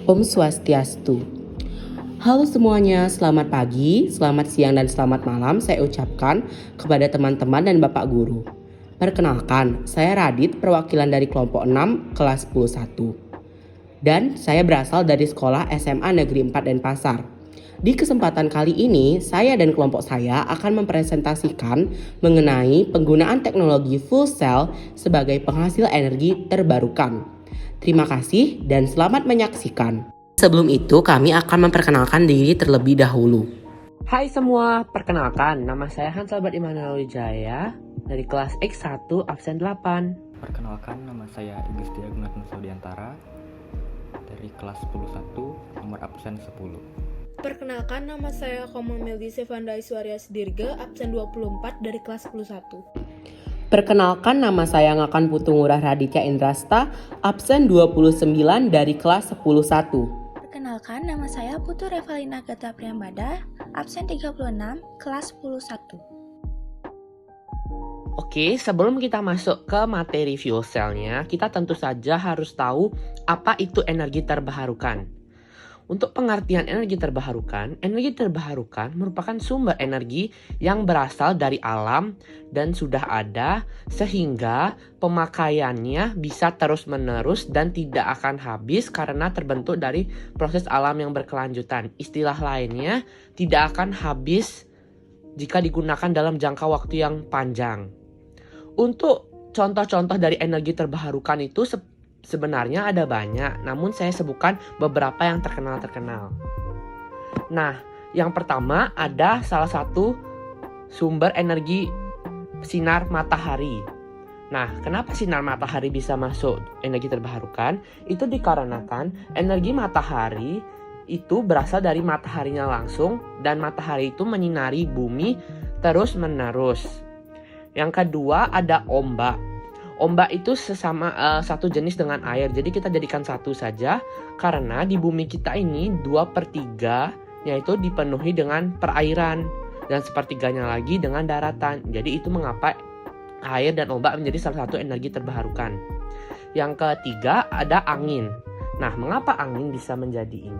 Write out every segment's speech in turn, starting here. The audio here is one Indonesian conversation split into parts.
Om Swastiastu. Halo semuanya, selamat pagi, selamat siang, dan selamat malam saya ucapkan kepada teman-teman dan Bapak Guru. Perkenalkan, saya Radit, perwakilan dari kelompok 6, kelas 101. Dan saya berasal dari sekolah SMA Negeri 4 Denpasar. Di kesempatan kali ini, saya dan kelompok saya akan mempresentasikan mengenai penggunaan teknologi fuel cell sebagai penghasil energi terbarukan. Terima kasih dan selamat menyaksikan. Sebelum itu, kami akan memperkenalkan diri terlebih dahulu. Hai semua, perkenalkan, nama saya Hans Albert Immanuel Wijaya dari kelas X1 absen 8. Perkenalkan, nama saya Igis Diagunat Nusaudiantara dari kelas 101 nomor absen 10. Perkenalkan, nama saya Koma Meldi Sevanda Iswaria Sidirga, absen 24 dari kelas 11. Perkenalkan, nama saya Ngakan Putu Ngurah Raditya Indrasta, absen 29 dari kelas 11. Perkenalkan, nama saya Putu Revalina Gata Priambada, absen 36, kelas 11. Oke, sebelum kita masuk ke materi fuel cell-nya, kita tentu saja harus tahu apa itu energi terbarukan. Untuk pengertian energi terbarukan merupakan sumber energi yang berasal dari alam dan sudah ada sehingga pemakaiannya bisa terus-menerus dan tidak akan habis karena terbentuk dari proses alam yang berkelanjutan. Istilah lainnya, tidak akan habis jika digunakan dalam jangka waktu yang panjang. Untuk contoh-contoh dari energi terbarukan itu sebenarnya ada banyak, namun saya sebutkan beberapa yang terkenal. Nah, yang pertama ada salah satu sumber energi sinar matahari. Nah, kenapa sinar matahari bisa masuk energi terbarukan? Itu dikarenakan energi matahari itu berasal dari mataharinya langsung dan matahari itu menyinari bumi terus-menerus. Yang kedua ada ombak. Ombak itu satu jenis dengan air, jadi kita jadikan satu saja karena di bumi kita ini 2/3 yaitu dipenuhi dengan perairan dan sepertiganya lagi dengan daratan. Jadi itu mengapa air dan ombak menjadi salah satu energi terbarukan. Yang ketiga ada angin. Nah, mengapa angin bisa menjadi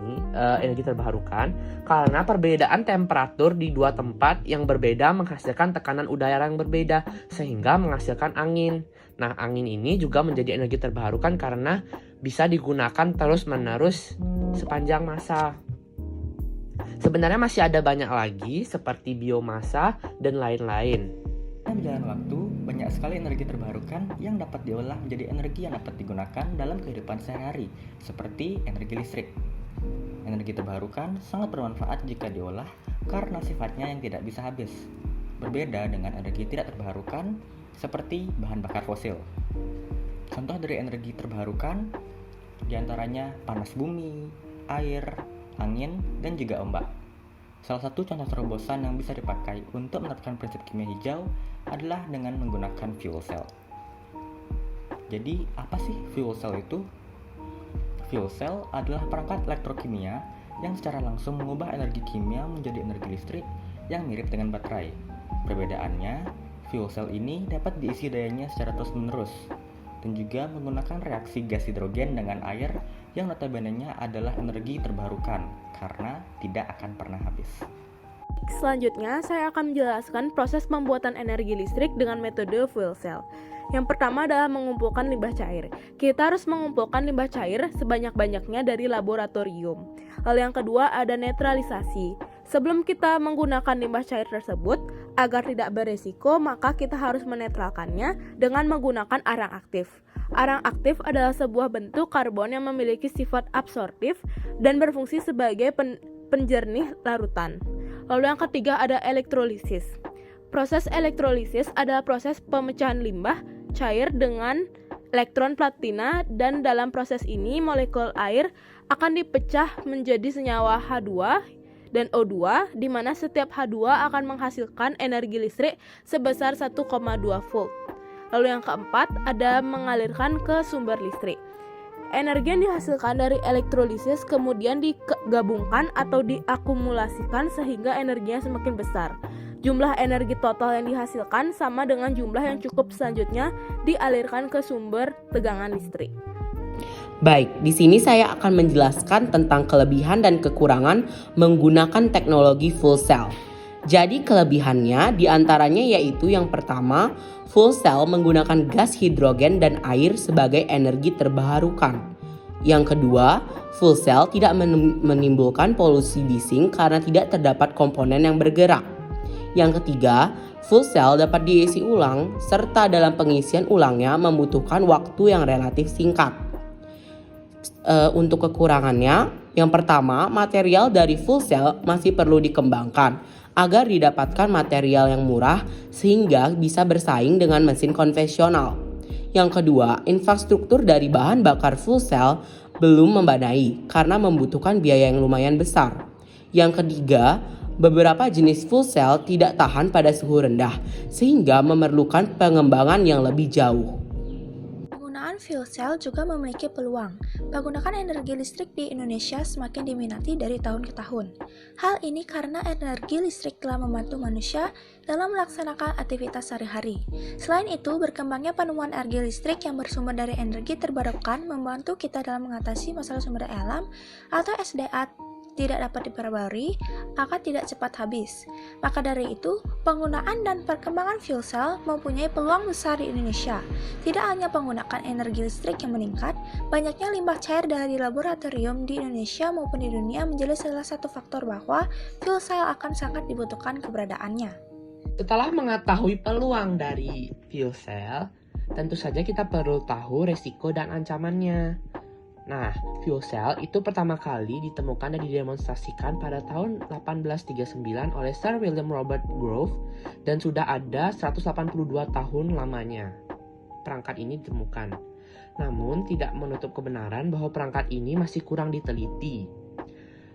energi terbarukan? Karena perbedaan temperatur di dua tempat yang berbeda menghasilkan tekanan udara yang berbeda sehingga menghasilkan angin. Nah, angin ini juga menjadi energi terbarukan karena bisa digunakan terus-menerus sepanjang masa. Sebenarnya masih ada banyak lagi seperti biomasa dan lain-lain. Berjalan waktu, banyak sekali energi terbarukan yang dapat diolah menjadi energi yang dapat digunakan dalam kehidupan sehari-hari, seperti energi listrik. Energi terbarukan sangat bermanfaat jika diolah karena sifatnya yang tidak bisa habis. Berbeda dengan energi tidak terbarukan, seperti bahan bakar fosil. Contoh dari energi terbarukan diantaranya panas bumi, air, angin, dan juga ombak. Salah satu contoh terobosan yang bisa dipakai untuk menerapkan prinsip kimia hijau adalah dengan menggunakan fuel cell. Jadi, apa sih fuel cell itu? Fuel cell adalah perangkat elektrokimia yang secara langsung mengubah energi kimia menjadi energi listrik yang mirip dengan baterai. Perbedaannya, fuel cell ini dapat diisi dayanya secara terus-menerus dan juga menggunakan reaksi gas hidrogen dengan air yang notabene-nya adalah energi terbarukan karena tidak akan pernah habis. Selanjutnya, saya akan menjelaskan proses pembuatan energi listrik dengan metode fuel cell. Yang pertama adalah mengumpulkan limbah cair. Kita harus mengumpulkan limbah cair sebanyak-banyaknya dari laboratorium. Lalu yang kedua ada netralisasi. Sebelum kita menggunakan limbah cair tersebut, agar tidak beresiko, maka kita harus menetralkannya dengan menggunakan arang aktif. Arang aktif adalah sebuah bentuk karbon yang memiliki sifat absorptif dan berfungsi sebagai penjernih larutan. Lalu yang ketiga ada elektrolisis. Proses elektrolisis adalah proses pemecahan limbah cair dengan elektron platina, dan dalam proses ini molekul air akan dipecah menjadi senyawa H2 dan O2, di mana setiap H2 akan menghasilkan energi listrik sebesar 1,2 volt. Lalu yang keempat ada mengalirkan ke sumber listrik. Energi yang dihasilkan dari elektrolisis kemudian digabungkan atau diakumulasikan sehingga energinya semakin besar. Jumlah energi total yang dihasilkan sama dengan jumlah yang cukup selanjutnya dialirkan ke sumber tegangan listrik. Baik, di sini saya akan menjelaskan tentang kelebihan dan kekurangan menggunakan teknologi fuel cell. Jadi kelebihannya diantaranya yaitu yang pertama, fuel cell menggunakan gas hidrogen dan air sebagai energi terbarukan. Yang kedua, fuel cell tidak menimbulkan polusi bising karena tidak terdapat komponen yang bergerak. Yang ketiga, fuel cell dapat diisi ulang serta dalam pengisian ulangnya membutuhkan waktu yang relatif singkat. Untuk kekurangannya, yang pertama, material dari fuel cell masih perlu dikembangkan agar didapatkan material yang murah sehingga bisa bersaing dengan mesin konvensional. Yang kedua, infrastruktur dari bahan bakar fuel cell belum memadai karena membutuhkan biaya yang lumayan besar. Yang ketiga, beberapa jenis fuel cell tidak tahan pada suhu rendah sehingga memerlukan pengembangan yang lebih jauh. Penggunaan fuel cell juga memiliki peluang. Penggunaan energi listrik di Indonesia semakin diminati dari tahun ke tahun. Hal ini karena energi listrik telah membantu manusia dalam melaksanakan aktivitas sehari-hari. Selain itu, berkembangnya penemuan energi listrik yang bersumber dari energi terbarukan membantu kita dalam mengatasi masalah sumber daya alam atau SDA tidak dapat diperbarui akan tidak cepat habis. Maka dari itu, penggunaan dan perkembangan fuel cell mempunyai peluang besar di Indonesia. Tidak hanya penggunaan energi listrik yang meningkat, banyaknya limbah cair dari laboratorium di Indonesia maupun di dunia menjadi salah satu faktor bahwa fuel cell akan sangat dibutuhkan keberadaannya. Setelah mengetahui peluang dari fuel cell, tentu saja kita perlu tahu resiko dan ancamannya. Nah, fuel cell itu pertama kali ditemukan dan didemonstrasikan pada tahun 1839 oleh Sir William Robert Grove dan sudah ada 182 tahun lamanya. Perangkat ini ditemukan. Namun, tidak menutup kebenaran bahwa perangkat ini masih kurang diteliti.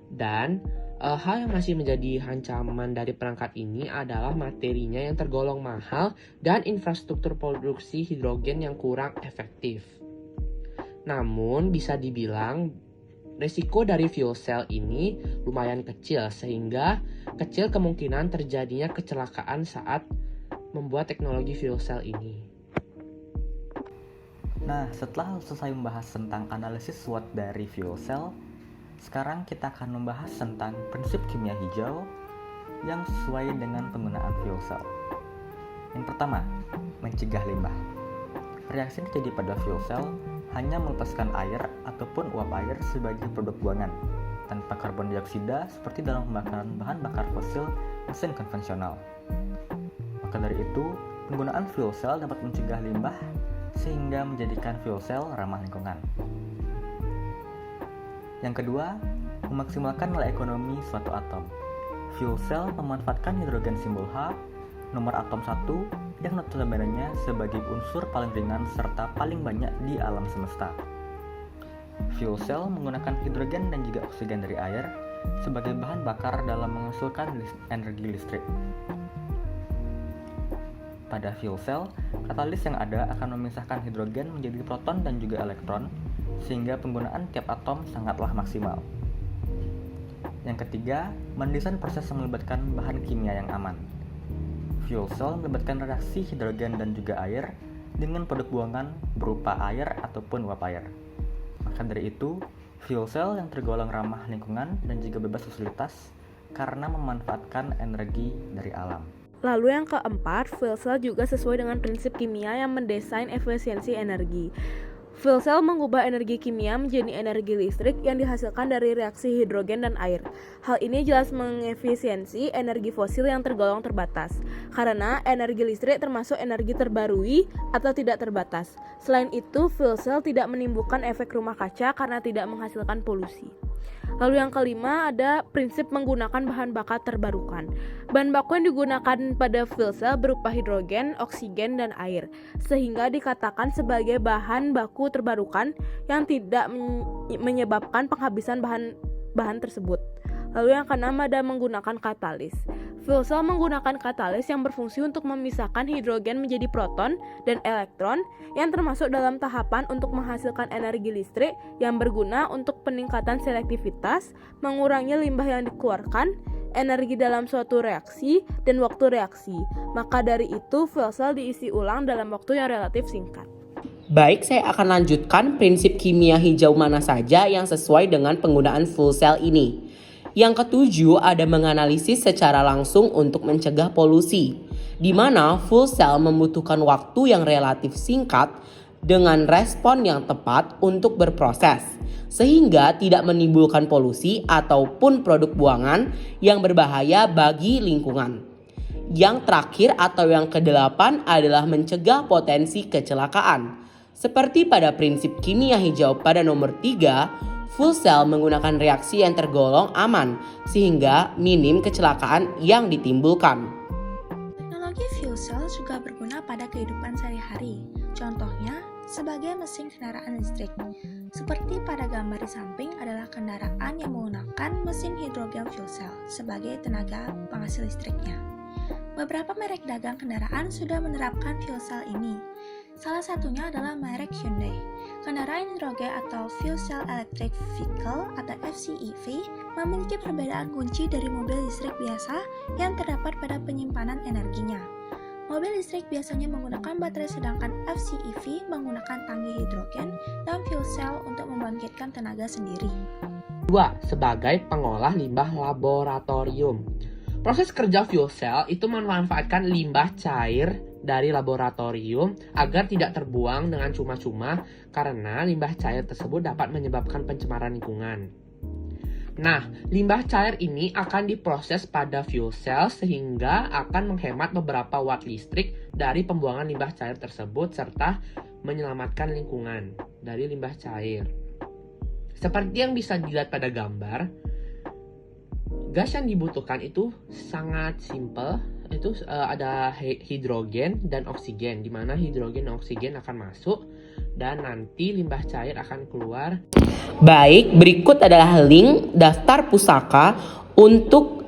Dan hal yang masih menjadi ancaman dari perangkat ini adalah materinya yang tergolong mahal dan infrastruktur produksi hidrogen yang kurang efektif. Namun bisa dibilang resiko dari fuel cell ini lumayan kecil sehingga kecil kemungkinan terjadinya kecelakaan saat membuat teknologi fuel cell ini. Nah, setelah selesai membahas tentang analisis SWOT dari fuel cell, sekarang kita akan membahas tentang prinsip kimia hijau yang sesuai dengan penggunaan fuel cell. Yang pertama, mencegah limbah. Reaksi yang terjadi pada fuel cell hanya melepaskan air ataupun uap air sebagai produk buangan tanpa karbon dioksida seperti dalam pembakaran bahan bakar fosil mesin konvensional. Maka dari itu, penggunaan fuel cell dapat mencegah limbah sehingga menjadikan fuel cell ramah lingkungan. Yang kedua, memaksimalkan nilai ekonomi suatu atom. Fuel cell memanfaatkan hidrogen simbol H, nomor atom 1 yang notabene sebagai unsur paling ringan serta paling banyak di alam semesta. Fuel cell menggunakan hidrogen dan juga oksigen dari air sebagai bahan bakar dalam menghasilkan energi listrik. Pada fuel cell, katalis yang ada akan memisahkan hidrogen menjadi proton dan juga elektron, sehingga penggunaan tiap atom sangatlah maksimal. Yang ketiga, mendesain proses yang melibatkan bahan kimia yang aman. Fuel cell melibatkan reaksi hidrogen dan juga air dengan produk buangan berupa air ataupun uap air. Maka dari itu, fuel cell yang tergolong ramah lingkungan dan juga bebas fasilitas karena memanfaatkan energi dari alam. Lalu yang keempat, fuel cell juga sesuai dengan prinsip kimia yang mendesain efisiensi energi. Fuel cell mengubah energi kimia menjadi energi listrik yang dihasilkan dari reaksi hidrogen dan air. Hal ini jelas mengefisiensi energi fosil yang tergolong terbatas, karena energi listrik termasuk energi terbarui atau tidak terbatas. Selain itu, fuel cell tidak menimbulkan efek rumah kaca karena tidak menghasilkan polusi. Lalu yang kelima ada prinsip menggunakan bahan bakar terbarukan. Bahan baku yang digunakan pada fuel cell berupa hidrogen, oksigen, dan air, sehingga dikatakan sebagai bahan baku terbarukan yang tidak menyebabkan penghabisan bahan tersebut. Lalu yang keenam ada menggunakan katalis. Fuel cell menggunakan katalis yang berfungsi untuk memisahkan hidrogen menjadi proton dan elektron yang termasuk dalam tahapan untuk menghasilkan energi listrik yang berguna untuk peningkatan selektivitas, mengurangi limbah yang dikeluarkan, energi dalam suatu reaksi, dan waktu reaksi. Maka dari itu fuel cell diisi ulang dalam waktu yang relatif singkat. Baik, saya akan lanjutkan prinsip kimia hijau mana saja yang sesuai dengan penggunaan fuel cell ini. Yang ketujuh ada menganalisis secara langsung untuk mencegah polusi, di mana fuel cell membutuhkan waktu yang relatif singkat dengan respon yang tepat untuk berproses, sehingga tidak menimbulkan polusi ataupun produk buangan yang berbahaya bagi lingkungan. Yang terakhir atau yang kedelapan adalah mencegah potensi kecelakaan. Seperti pada prinsip kimia hijau pada nomor 3, fuel cell menggunakan reaksi yang tergolong aman sehingga minim kecelakaan yang ditimbulkan. Teknologi fuel cell juga berguna pada kehidupan sehari-hari. Contohnya, sebagai mesin kendaraan listrik. Seperti pada gambar di samping adalah kendaraan yang menggunakan mesin hidrogen fuel cell sebagai tenaga penghasil listriknya. Beberapa merek dagang kendaraan sudah menerapkan fuel cell ini. Salah satunya adalah merek Hyundai. Kendaraan hidrogen atau Fuel Cell Electric Vehicle atau FCEV memiliki perbedaan kunci dari mobil listrik biasa yang terdapat pada penyimpanan energinya. Mobil listrik biasanya menggunakan baterai sedangkan FCEV menggunakan tangki hidrogen dan fuel cell untuk membangkitkan tenaga sendiri. 2. Sebagai pengolah limbah laboratorium. Proses kerja fuel cell itu memanfaatkan limbah cair dari laboratorium agar tidak terbuang dengan cuma-cuma karena limbah cair tersebut dapat menyebabkan pencemaran lingkungan. Nah, limbah cair ini akan diproses pada fuel cell sehingga akan menghemat beberapa watt listrik dari pembuangan limbah cair tersebut serta menyelamatkan lingkungan dari limbah cair. Seperti yang bisa dilihat pada gambar, gas yang dibutuhkan itu sangat simple, itu ada hidrogen dan oksigen, di mana hidrogen dan oksigen akan masuk dan nanti limbah cair akan keluar. Baik, berikut adalah link daftar pusaka untuk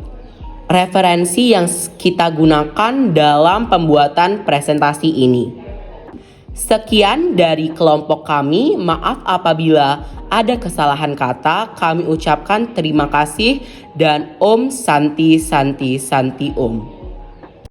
referensi yang kita gunakan dalam pembuatan presentasi ini. Sekian dari kelompok kami, maaf apabila ada kesalahan kata, kami ucapkan terima kasih dan Om Santi Santi Santi Om.